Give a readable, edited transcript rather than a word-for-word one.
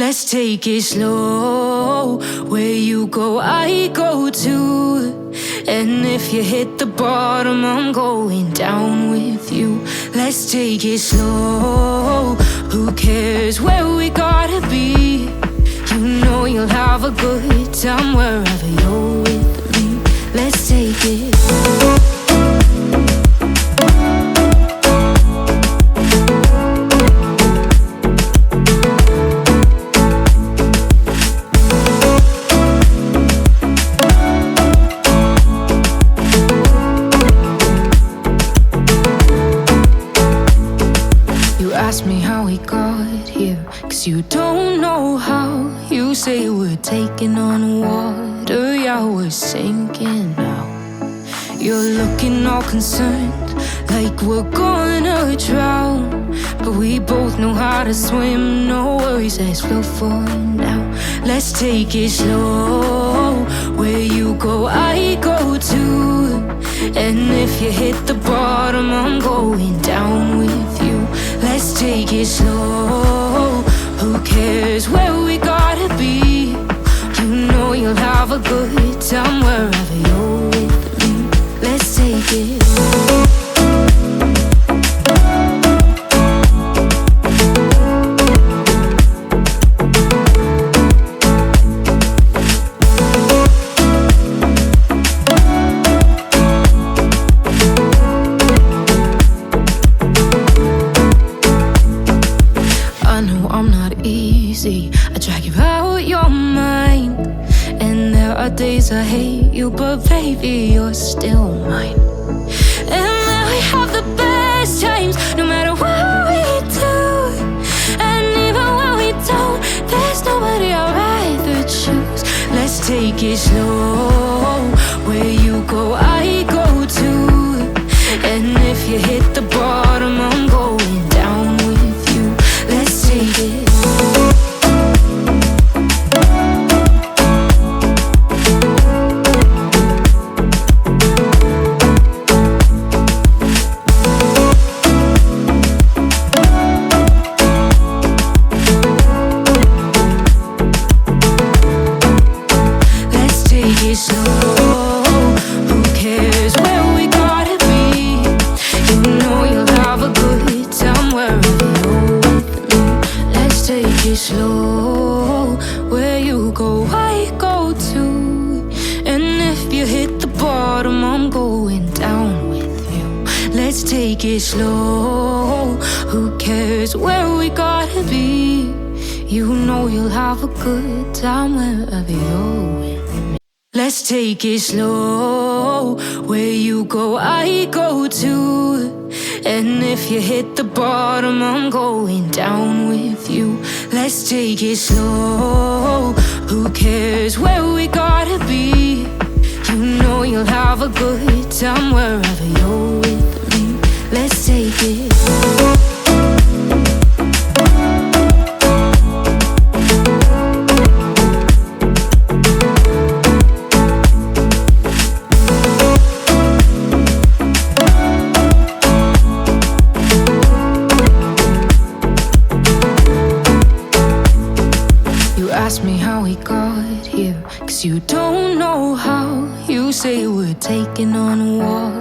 Let's take it slow. Where you go, I go too. And if you hit the bottom, I'm going down with you. Let's take it slow. Who cares where we gotta be? You know you'll have a good time wherever you're with me. Let's take it. Ask me how we got here, 'cause you don't know how. You say we're taking on water, yeah, we're sinking now. You're looking all concerned, like we're gonna drown. But we both know how to swim, no worries, let's flow for now. Let's take it slow. Where you go, I go too. And if you hit the bottom, I'm going down with you. Let's take it slow. Who cares where we gotta be? You know you'll have a good time wherever you're with me. Let's take it. I drag you out your mind, and there are days I hate you, but baby, you're still mine. And then we have the best times, no matter what we do. And even when we don't, there's nobody I'd rather choose. Let's take it slow. Where you go, I go too. And if you hit the bottom, I'm going down with you. Let's take it. Slow, where you go, I go too. And if you hit the bottom, I'm going down with you. Let's take it slow. Who cares where we gotta be? You know you'll have a good time wherever you're with me. Let's take it slow. Where you go, I go too. And if you hit the bottom, I'm going down with you. Let's take it slow. Who cares where we gotta be? You know you'll have a good time wherever you're with me. Let's take it. Ask me how we got here, 'cause you don't know how. You say we're taking on water,